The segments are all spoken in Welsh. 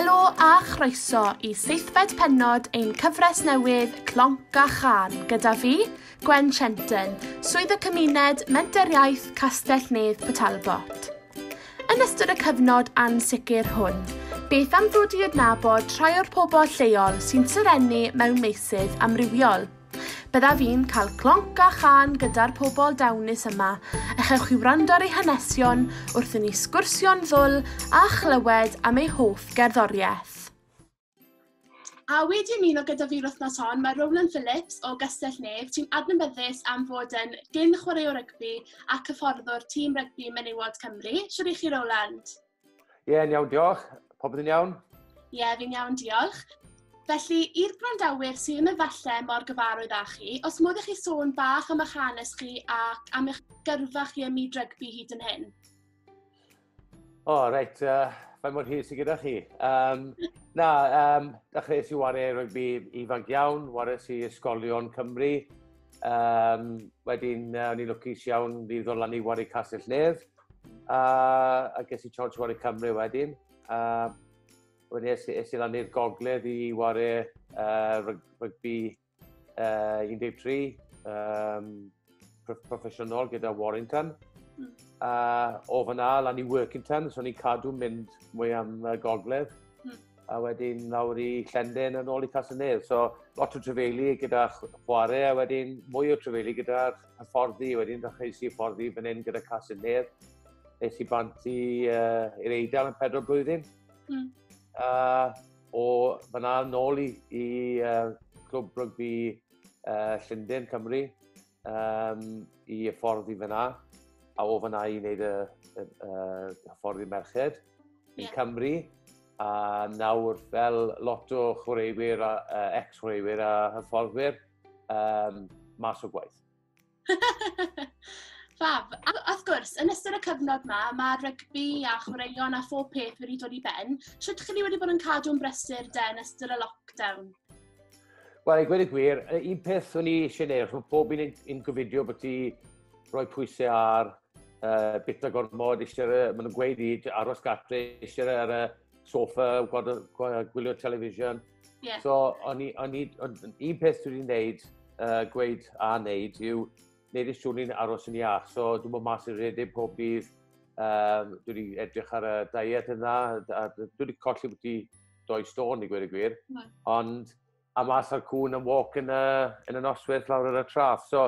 Helo a chroeso i seithfed Pennod ein cyfres newydd CLONC A CHÂN gyda fi, Gwen Shenton, swydd y cymuned Menter Iaith Castell-nedd Talbot. Yn ystod y cyfnod ansicr hwn, beth am ddod i adnabod rhai o'r pobl lleol sy'n syrenu mewn meysydd amrywiol. Bydda fi'n cael CLONC A CHÂN gyda'r pobl dawnus yma a chewch i wrando ar eu hanesion wrth i ni sgwrsio'n ddwl a chlywed am eu hoff gerddoriaeth. A wedi ymuno gyda fi'r wythnos hon, mae Rowland Phillips o Castell-nedd sy'n adnabyddus am fod yn cyn-chwaraewr rygbi ac hyfforddwr tîm rygbi menywod Cymru. Siwr i chi, Rowland? Yn iawn, diolch. Popeth yn iawn? Fi'n iawn, diolch. Felly, i'r gwrandawyr sy'n efallai mor gyfarwydd â chi, os moddech chi sôn bach am eich hanes chi ac am eich gyrfa chi ym myd rygbi hyd yn hyn? Reit, faint mor hir sydd gyda chi. Dechreuais i wario rygbi ifanc iawn, wario i ysgolion Cymru. Wedyn, o'n i'n lwcus iawn i ddod i wario Castell-nedd. A ges i siawns wario Cymru wedyn. Wedyn es i lan i'r gogledd i wario rygbi 13 proffesiynol gyda Warrington. O fyna lan i Workington, so ni'n cadw mynd mwy am gogledd. A wedyn lawr i Llenden yn ôl i Castell-nedd. So lot o trefeili gyda chwarae, a wedyn mwy o trefeili gyda'r hyfforddi. Wedyn dechreuais i hyfforddi fan hyn gyda Castell-nedd. Nes i bant i'r Eidal yn 4 blwyddyn. O fyna nôl i clwb rygbi Llundain, Cymru, i hyfforddi fyna. A o fyna i wneud y hyfforddi merched i Cymru. A nawr fel lot o chwaraewyr, ex-chwaraewyr a hyfforddwyr, mas o gwaith. Fab. A wrth gwrs, yn ystod y cyfnod yma, mae rygbi a chwaraeon a phob peth wedi dod i ben. Sut chi wedi bod yn cadw'n brysur yn ystod y lockdown? Wel, i gweud y gwir, un peth o'n i eisiau neud, mae pob un gofidio bod ti rhoi pwysau ar bita gormod, maen nhw'n gweud i aros gatre, eisiau ar y sofa, gwylio television. So, un peth dwi wedi gweud a wneud yw wneud i siŵr ni'n aros yn iach. So, dwi'n bod mas i'r redeg pob bydd. Dwi wedi edrych ar y diet yna. Dwi wedi colli bod i 2 stôn, i gweud y gwir. Ond, a mas ar cwn yn walk yn y noswaith lawr ar y traff. So,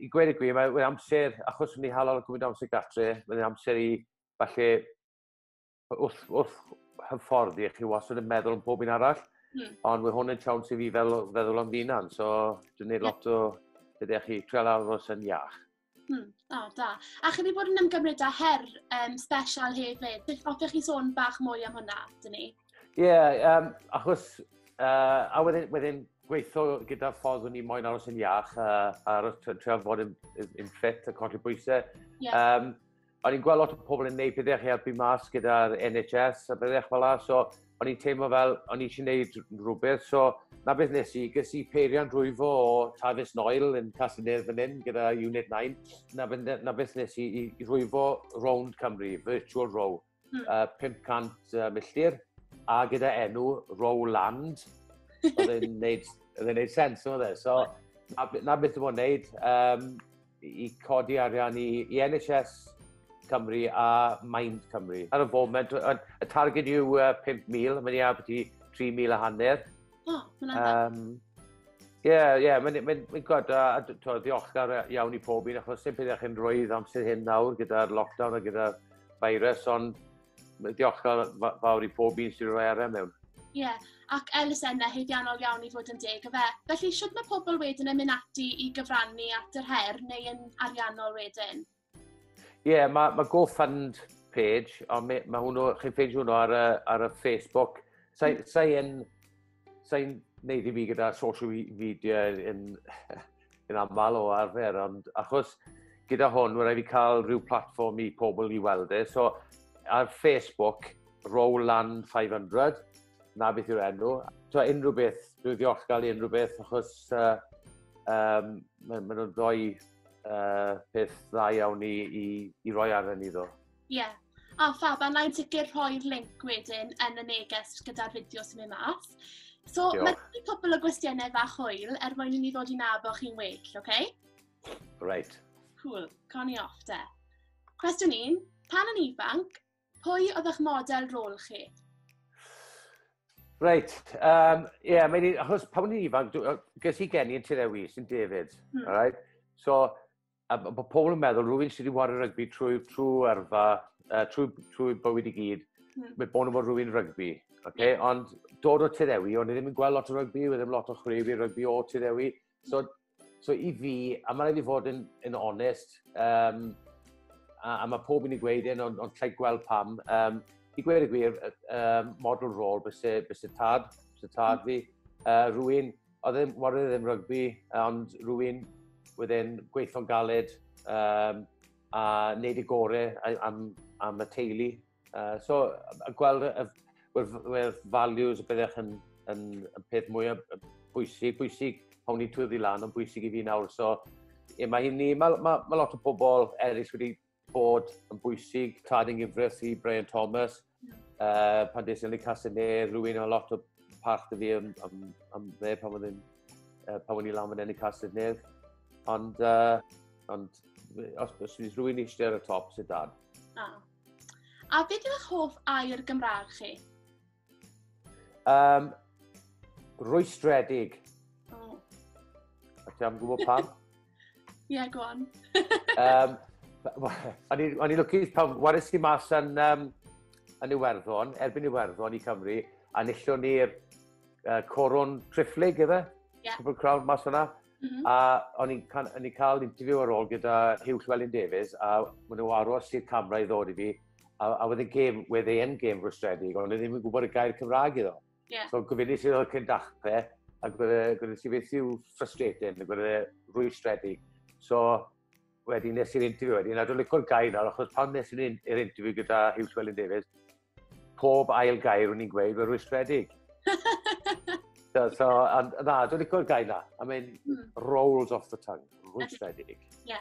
i gweud y gwir, mae'n amser, achos ni halal yn gwybod amser gatre, mae'n amser i, falle, wrth hyfforddi, chi wastad yn meddwl yn pob un arall. Ond mae hwn yn siawns i fi feddwl am ddinan. So, dwi'n gwneud lot o ydych chi treol aros yn iach. Da. A chi wedi bod yn ymgymryd â her special hefyd. Hoffech chi sôn bach mwy am hwnna, dyn ni? Achos, a wedyn gweithio gyda'r ffordd o'n i moyn aros yn iach, a treol fod yn ffit a colli bwysau. O'n i'n gweld lot o pobl yn neud byddech chi helpu mas gyda'r NHS a byddech fel la, so o'n i'n teimlo fel o'n i eisiau gwneud rhywbeth, so na beth nes i, ges i peiriant rwyfo o Tafis Noel yn Castell-nedd fan hyn gyda Unit 9. Na beth nes i rwyfo rownd Cymru, virtual row, 500 milltir, a gyda enw Rowland. Oedd e'n neud sens, oedd e. So, na beth dwi'n neud i codi arian i NHS Cymru a Mind Cymru. Ar y foment, y target yw 5,000, mae'n ia beth i 3,000 a hanner. Mae'n god, ddiolchgar iawn i pob un, achos sy'n byddech chi'n rhoi amser hyn nawr gyda'r lockdown a gyda'r virus, ond diolchgar fawr i pob un sy'n rhoi ar mewn. Ac elusennau heiddiannol iawn i fod yn deg, efe? Felly, sut mae pobl wedyn yn mynd ati i gyfrannu at yr her neu yn ariannol wedyn? Mae GoFund page, ond chi'n ffeindio hwnnw ar y Facebook. Sa'n neud i fi gyda social media yn aml o arfer, ond achos gyda hwn, mae'n rhaid i cael rhyw platform i pobl i weld e. So, ar Facebook, Rowland 500, na beth yw'r enw. So, unrhyw beth, dwi'n ddiolchgar i unrhyw beth, achos maen nhw'n ddoi peth dda iawn i roi ar hynny ddo. O, ffab, a na'n sicr rhoi'r linc wedyn yn y neges gyda'r fideo sy'n mynd mas. So, mae'n cwpl o gwestiynau fach hwyl mwyn i ni ddod i nabo chi'n well, okay? Right. Cool, coni off de. Cwestiwn 1, pan yn ifanc, pwy oedd eich model rôl chi? Right, achos pan yn ifanc, ges i geni yn Tyrewi, sy'n David, alright? So, pobl yn meddwl, rhywun sydd wedi wario rygbi trwy yrfa, trwy bywyd i gyd, mae bod nhw bod rhywun rygbi, okay? Ond dod o Tyrewi, ond i ddim yn gweld lot o rygbi, wedi ddim lot o chwaraewyr rygbi o Tyrewi. So i fi, a mae'n rhaid i fod yn onest, a mae pob yn ei gweud ond llai gweld pam, i gweud y gwir, model rôl bys y tad fi. Rwy'n, oedd ddim rygbi, ond rwy'n wedyn gweithio'n galed a wneud y gorau am y teulu. So, gweld y values y byddech yn peth mwy bwysig pan ni'n twyddi lan, ond bwysig i fi nawr. So, mae lot o bobl eraill wedi bod yn bwysig, tad yn gyfres i Brian Thomas, pan des yn y Castell-nedd, rhywun o lot o parch dy fi am dde pan wna'n i lan yn y Castell-nedd. Ond os fydd rhywun eistedd ar y top, sydd dad. A beth yw eich hoff air Gymraeg chi? Rwystredig. A ti am gwybod pam? Ie, go on. O'n i'n lwcus pan waris i mas yn Iwerddon, erbyn Iwerddon i Cymru, a nillon ni'r coron trifflig, efe? Cwbl crowd mas hwnna. A o'n i'n cael interview ar ôl gyda Rowland Phillips, a maen nhw aros i'r camera i ddod i fi, a wedd e'n gêm rwystredig, ond ddim yn gwybod y gair Cymraeg iddo. So gofynnus i ddod cyn dachrau, a gweddes i beth yw frustrating, gweddes rwystredig. So, wedyn nes i'r interview wedyn, a dwi'n licio'r gair nawr, achos pan nes i'r interview gyda Rowland Phillips, pob ail gair o'n i'n gweud oedd rwystredig. So, dwi'n licio'r gair na. I mean, rolls off the tongue, rwystredig. Ie.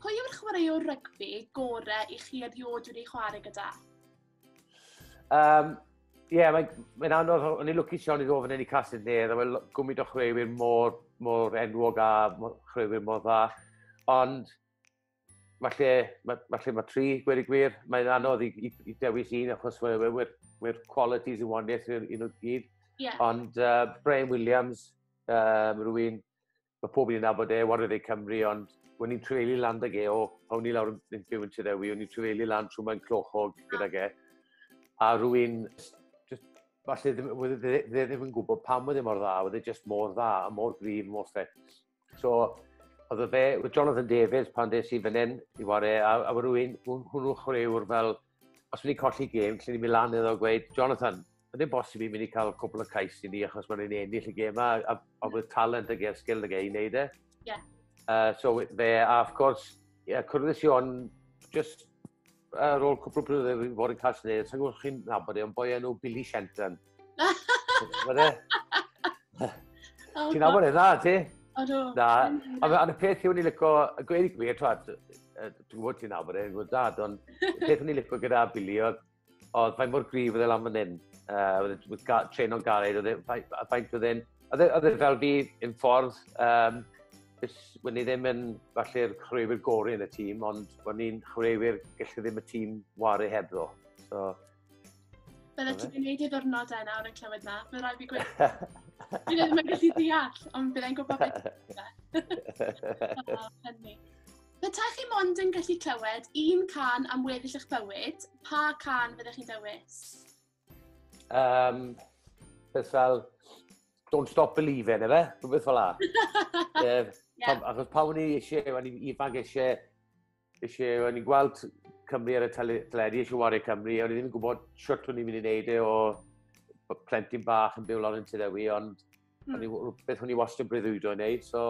Pwy yw'r chwaraewr rygbi gorau i chi erioed wedi chwarae gyda? Mae'n anodd, o'n i'n lwcus iawn i ddod fan hyn i Castell-nedd, a mae'n gwmyd o chwaraewyr mor enwog a chwaraewyr mor dda. Ond, falle mae tri, gweud y gwir, mae'n anodd i dewis un, achos mae'r qualities yn waniaeth un o'r gyd. Ond Brian Williams, rhywun, mae pob yn nabod wariodd ei Cymru, ond when ni'n trefelu land ag o'n ni lawr yn byw yn Tyrewi, o'n ni'n trefelu land trwy mae'n Cliciwch gydag a rhywun, falle ddim yn gwybod pam oedd e mor dda, oedd e just mor dda, a mor gryf, mor ffit. So, oedd fe, Jonathan Davies, pan des i fan hyn, i ware, a rhywun, hwnnw chwaraewr fel, os wedi colli gêm, lle ni'n mynd lan iddo gweud, Jonathan, ydy'n bosib i mynd i cael cwbl o cais i ni, achos mae'n ennill y gêm a oedd talent ag sgil ag i wneud e. So fe, a of course, cwrddys i on, just ar ôl cwbl o blynyddoedd i fod yn Castell-nedd, sa'n gwybod chi'n nabod e, ond boi enw Billy Shenton. Ti'n nabod e, na, ti? Na, ond y peth yw ni'n licio, y gweud i gwir, dwi'n gwybod ti'n nabod e, yn gwybod dad, ond y peth yw ni'n licio gyda Billy, oedd faint mor gryf oedd e lan fan hyn, oedd tren o'n gared, oedd e fel fi yn ffordd, Wyn i ddim yn falle'r chwaraewyr gorau yn y tîm, ond wyn i'n chwaraewyr gallu ddim y tîm wario hebddo. Bydde ti'n gwneud i ddwrnod nawr yn clywed na? Bydde rhaid fi gweud. Fi ddim yn gallu deall, ond byddai'n gwybod beth yw'n Bydde chi mond yn gallu clywed un can am weddill eich bywyd, pa can fyddech chi'n dewis? Beth fel, don't stop believing, efe? Rhywbeth fel la. Achos pan o'n i eisiau, o'n i ifanc eisiau, o'n i'n gweld Cymru ar y teledu, eisiau wario Cymru, o'n i ddim yn gwybod siwrt o'n i'n mynd i wneud e o plentyn bach yn byw lawr yn Tyrewi, ond beth o'n i wastad breuddwydo i wneud, so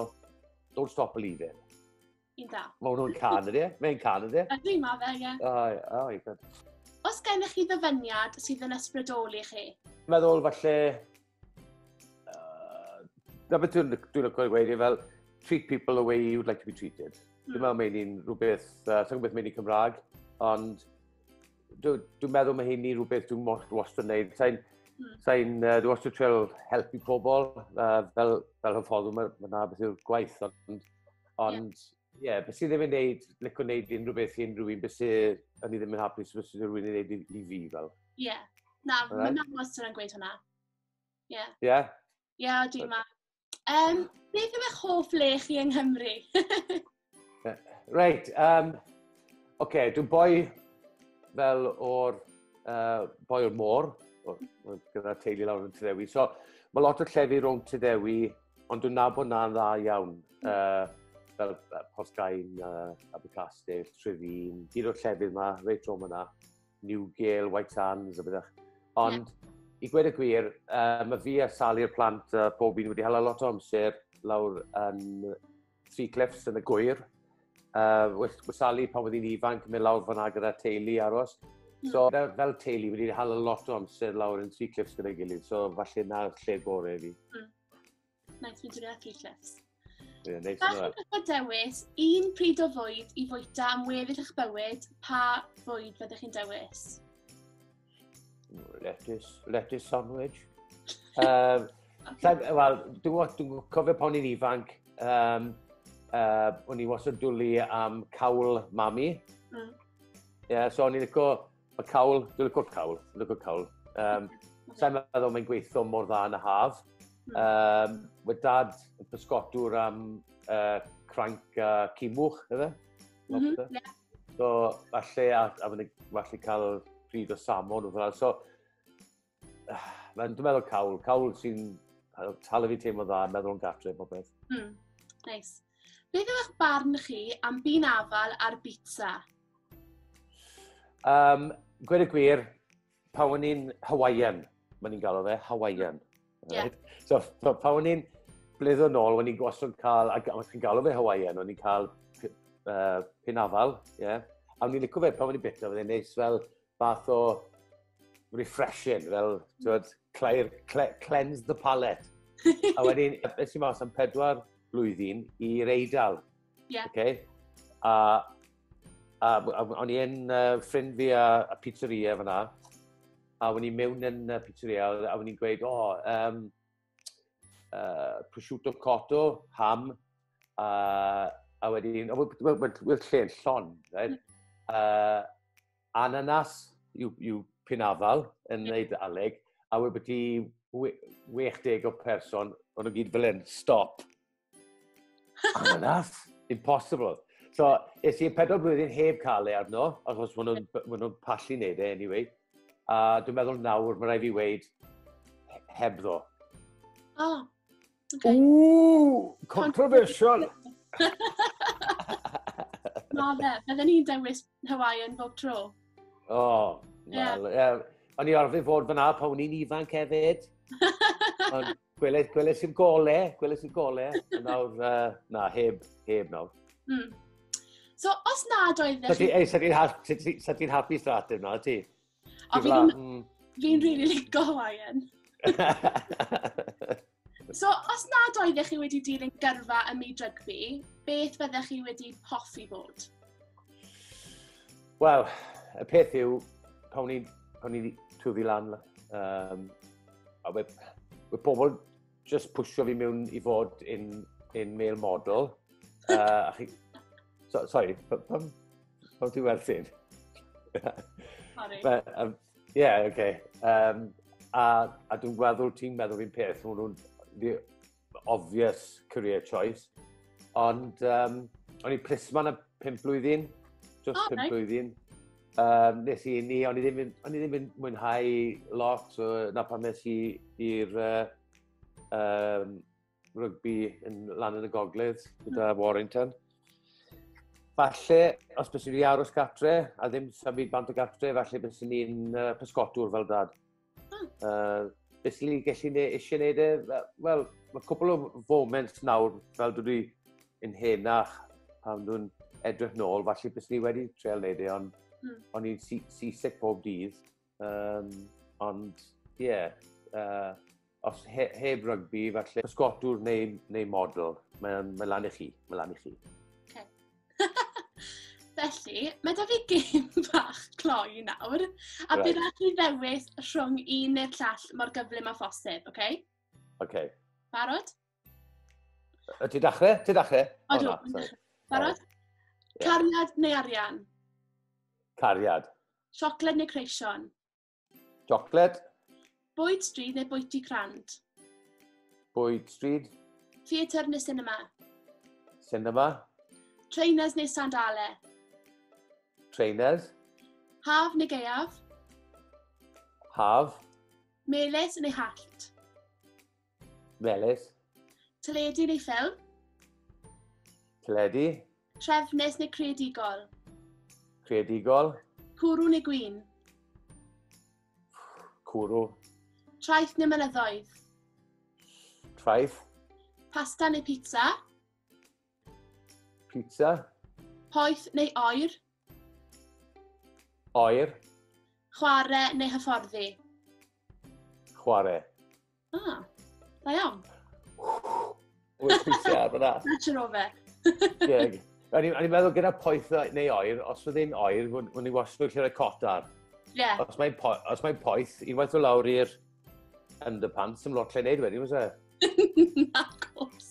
don't stop believing. Un da. Mae hwnnw'n can ydi, mae'n can ydi. Ydy, ma fe, ie. Os gennych chi ddyfyniad sydd yn ysbrydoli chi? Meddwl falle, beth dwi'n gweud fel, treat people the way you'd like to be treated. Dwi'n meddwl mae'n un rhywbeth, sa'n gwybod mae'n un Cymraeg, ond dwi'n meddwl mae hyn i rhywbeth dwi'n wastad wneud. Dwi'n wastad treul helpu pobl, fel hyfforddwr, mae'na beth yw'r gwaith, ond beth sydd ddim yn neud, licio wneud unrhyw beth i unrhyw un, beth sydd yn i ddim yn hapus, beth sydd rhywun yn neud i fi fel. Ie, mae'n wastad yn gweud hwnna. Ie. Ie? Ie, dwi'n ma. Beth yw eich hoff le chi yng Nghymru? Reit, dwi'n boi fel o'r môr, gyda teulu lawr yn Tyddewi. So, mae lot o llefi rhwng Tyddewi, ond dwi'n nabod na'n dda iawn. Fel Porthgain, Abercastell, Trefin, hyd o'r llefydd yma, reit rhwng yna, Newgale, White Sands, a bethach. Ond, i gweud y gwir, mae fi a Sali'r plant pob un wedi hala lot o amser lawr yn Three Cliffs yn y gwyr. Sali pan oedd hi'n ifanc yn mynd lawr fan'na gyda teulu aros. So, fel teulu wedi hala lot o amser lawr yn Three Cliffs gyda'i gilydd, so falle na'r lle gorau fi. Nice, fi'n dweud Three Cliffs. Ie, neis yna. Gallwch chi dewis un pryd o fwyd i fwyta am weddill eich bywyd, pa fwyd fyddech chi'n dewis? Lettuce sandwich. Wel, dwi'n cofio pan ni'n ifanc, o'n i wastad dwlu am cawl mami. So o'n i'n licio cawl, dwi'n licio cawl. Sa'n meddwl mae'n gweithio mor dda yn y haf. Mae dad yn pysgotwr am cranc a cymwch, efe? So, falle cael pryd o salmon o fel. So, dwi'n meddwl cawl sy'n tala fi teimlo dda, meddwl yn gatre, bob beth. Nice. Beth yw eich barn chi am bun afal ar bitsa? Gweud y gwir, pan o'n i'n Hawaiian, ma'n ni'n galw fe, Hawaiian. So, pan o'n i'n blwyddyn nôl, o'n i'n gwastad cael, a chi'n galw fe Hawaiian, o'n i'n cael pun afal, a o'n i'n licio fe pan o'n i'n bita, fydde'n neis fel fath o refreshing, fel, cleanse the palate. A wedyn, beth sy'n mas am 4 blwyddyn i'r Eidal. O'n i'n ffrind fi a pizzeria fyna, a o'n i'n mewn yn pizzeria, a o'n i'n gweud, prosciutto cotto, ham, a wedyn, wyl lle'n llon, ananas yw pinafal yn Eidaleg, a wedi byti 60 o person, o'n nhw gyd fel yn, stop. Ananas? Impossible. So, es i'n 4 blwyddyn heb cael ei arno, achos maen nhw'n pallu wneud e, anyway. A dwi'n meddwl nawr, mae rai fi weid hebddo. Ooh, controversial! Na fe, bydden ni'n dewis Hawaiian bob tro. O'n i arfer fod fyna pan o'n i'n ifanc hefyd. Ond gweles i'r gole. Nawr, na, heb nawr. So, os nad oeddech chi... Sa ti'n hapus straten yna, ti? Fi'n rili licio Hawaiian. So, os nad oeddech chi wedi dilyn gyrfa ym myd rygbi, beth fyddech chi wedi hoffi bod? Wel, y peth yw, pan ni twfi lan, a we pobl just pwysio fi mewn i fod in male model. Sorry, pam ti'n werthin? Sorry. A dwi'n gweddol ti'n meddwl fi'n peth, the obvious career choice. Ond o'n i Plisman 5 blwyddyn, just 5 blwyddyn. Nes i ni, o'n i ddim yn mwynhau lot, na pan nes i'r rygbi lan yn y gogledd gyda Warrington. Falle, os bys i'n aros gatre, a ddim symud bant o gatre, falle bys i'n pysgotwr fel dad. Bys i'n gallu eisiau gwneud e, wel, mae cwbl o foments nawr, fel dwi yn henach, pan dwi'n edrych nôl, falle bys ni wedi treul wneud e, ond o'n i'n seasick pob dydd. Ond, os heb rygbi, falle pysgotwr neu model, mae'n lan i chi, Felly, mae da fi gêm bach cloi nawr, a bydd rhaid i ddewis rhwng un neu'r llall mor gyflym â phosib, oce? OK. Barod? Ti dachrau? Ti dachrau? Odw. Barod? Cariad neu arian? Cariad. Siocled neu creision? Chocolate. Bwyd stryd neu bwyty crand? Bwyd stryd. Theatr neu cinema? Cinema. Trainers neu sandalau? Trainers. Haf neu gaeaf? Haf. Melys neu hallt? Melys. Teledu neu ffilm? Teledu. Trefnus neu creadigol? Creadigol. Cwrw neu gwin? Cwrw. Traeth neu mynyddoedd? Traeth. Pasta neu pizza? Pizza. Poeth neu oer? Oer. Chwarae neu hyfforddi? Chwarae. Da iawn. Wyt pwysau ar fyna. Natural fe. Ie. O'n i'n meddwl gyda poeth neu oer, os fydd ein oer, wnawn ni wasgo lle rhoi cotar. Ie. Os mae'n poeth, unwaith o lawr i'r underpants, dim lot lle wneud wedyn, was e? Na, gwrs.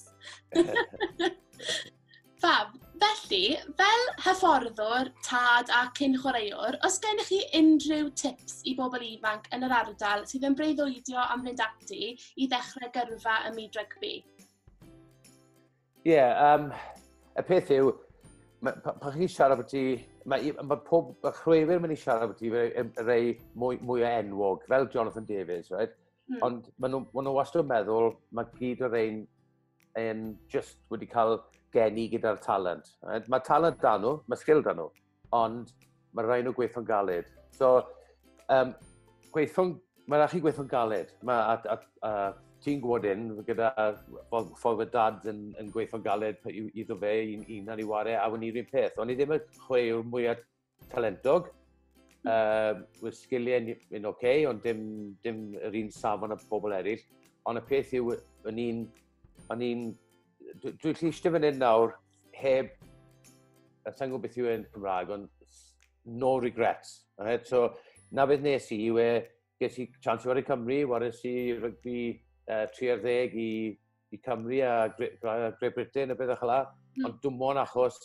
Fab. Felly, fel hyfforddwr, tad a cyn-chwaraewr, os gennych chi unrhyw tips i bobl ifanc yn yr ardal sydd yn breuddwydio am fynd ati i ddechrau gyrfa ym myd rygbi? Ie, y peth yw, pan chi'n siarad bod ti, mae pob chwefr yn mynd i siarad bod ti rei mwy o enwog, fel Jonathan Davies, right? Ond maen nhw wastad yn meddwl, mae gyd o'r ein just wedi cael geni gyda'r talent. Mae talent dan nhw, mae sgil dan nhw, ond mae rhaid nhw gweithio'n galed. So, mae rhaid chi gweithio'n galed. Ti'n gwybod gyda ffordd y dad yn gweithio'n galed iddo fe, un ar ei ware, a wni rhywun peth. Ond i ddim yn chwaraewr mwyaf talentog. Wy'r sgiliau yn oce, ond dim yr un safon o bobl eraill. Ond y peth yw, dwi'n llistio fan hyn nawr heb, sa'n gwybod beth yw e'n Cymraeg, ond no regrets. Right? So, na beth nes i yw ges i chance i fod i Cymru, wares i rygbi 30 i Cymru a Great Britain a beth o'ch ala, ond dim ond achos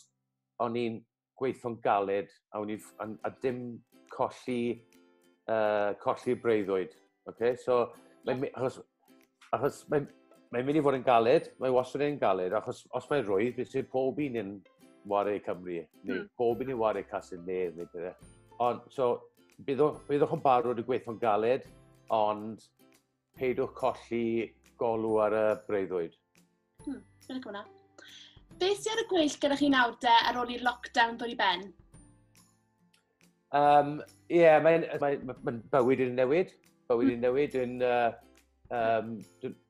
o'n i'n gweithio'n galed a dim colli breuddwyd. Okay? So, achos mae'n mynd i fod yn galed, mae'n wastad yn galed, achos os mae'n rwydd, beth sydd pob un yn ware Cymru, neu pob un yn ware Castell-nedd, neu beth. Ond, so, byddwch yn barod i gweithio'n galed, ond peidwch colli golw ar y breuddwyd. Bydd hwnna. Beth sydd ar y gweill gyda chi nawr ar ôl i'r lockdown dod i ben? Ie, mae'n bywyd yn newid. Dwi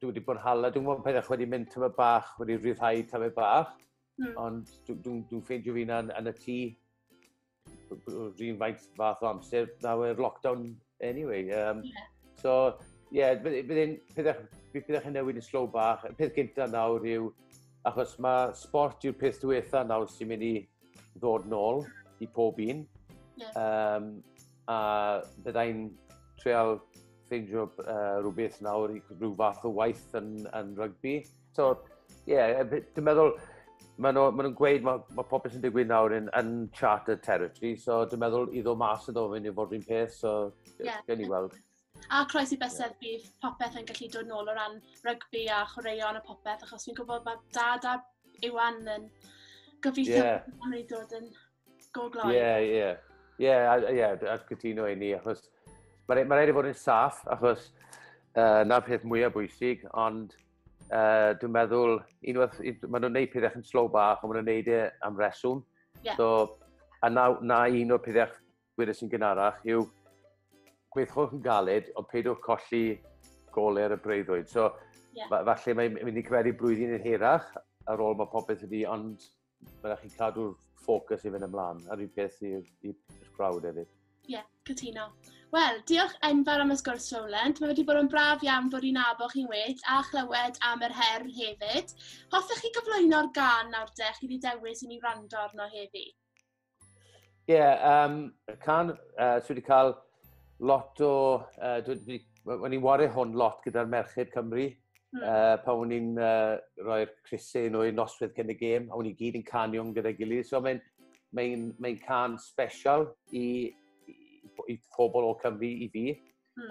wedi bod yn hala, dwi'n gwybod pethau wedi mynd tyma bach, wedi rhyddhau tyma bach, ond dwi'n ffeindio fi'n yn y tŷ rhywun fath o amser, nawr lockdown anyway. So, ie, byddech chi'n newid yn slow bach. Y peth gyntaf nawr yw, achos mae sport yw'r peth diwetha nawr sy'n mynd i ddod nôl i pob un. A byddai'n treol ffeindio rhywbeth nawr i rhyw fath o waith yn rygbi. So, ie, dwi'n meddwl, maen nhw'n gweud mae popeth sy'n digwydd nawr yn charter territory, so dwi'n meddwl iddo mas yn ofyn i fod rhywun peth, so gen i weld. A croes i bysedd bydd popeth yn gallu dod nôl o ran rygbi a chwaraeon a popeth, achos fi'n gwybod mae Dad a Iwan yn gobeithio yn ei dod yn go-gloi. Ie, a cytuno i ni, achos mae'n rhaid i fod yn saff, achos na'r peth mwyaf bwysig, ond dwi'n meddwl, maen nhw'n gwneud pethau yn slow bach, ond maen nhw'n gwneud e am reswm. So, a na un o'r pethau gwirus sy'n gynharach yw gweithwch yn galed, ond peidwch colli golau ar y breuddwyd. So, falle mae'n mynd i cyferi blwyddyn yn hirach ar ôl mae popeth ydi, ond mae'n rhaid i cadw'r ffocws i fynd ymlaen, a rhyw beth i ysbrawd hefyd. Ie, cytuno. Wel, diolch enfawr am y sgwrs, Rowland. Mae wedi bod yn braf iawn bod i'n nabod chi'n wed a chlywed am yr her hefyd. Hoffech chi gyflwyno'r gan nawr de, chi wedi dewis i ni wrando arno heddi? y can, sydd wedi cael lot o... When i'n wario hwn lot gyda'r Merched Cymru, pan o'n i'n rhoi'r crysau nhw i noswydd cyn y gêm, a o'n i gyd yn caniwng gyda'i gilydd. So mae'n can special i phobl o Cymru i fi,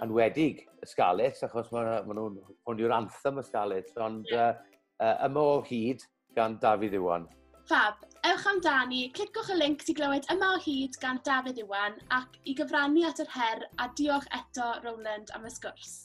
enwedig y Scalets, achos hwn yw'r anthem y Scalets, ond yma o hyd gan Dafydd Iwan. Fab, ewch amdani, cliciwch y linc i glywed yma o hyd gan Dafydd Iwan ac i gyfrannu at yr her a diolch eto Rowland am y sgwrs.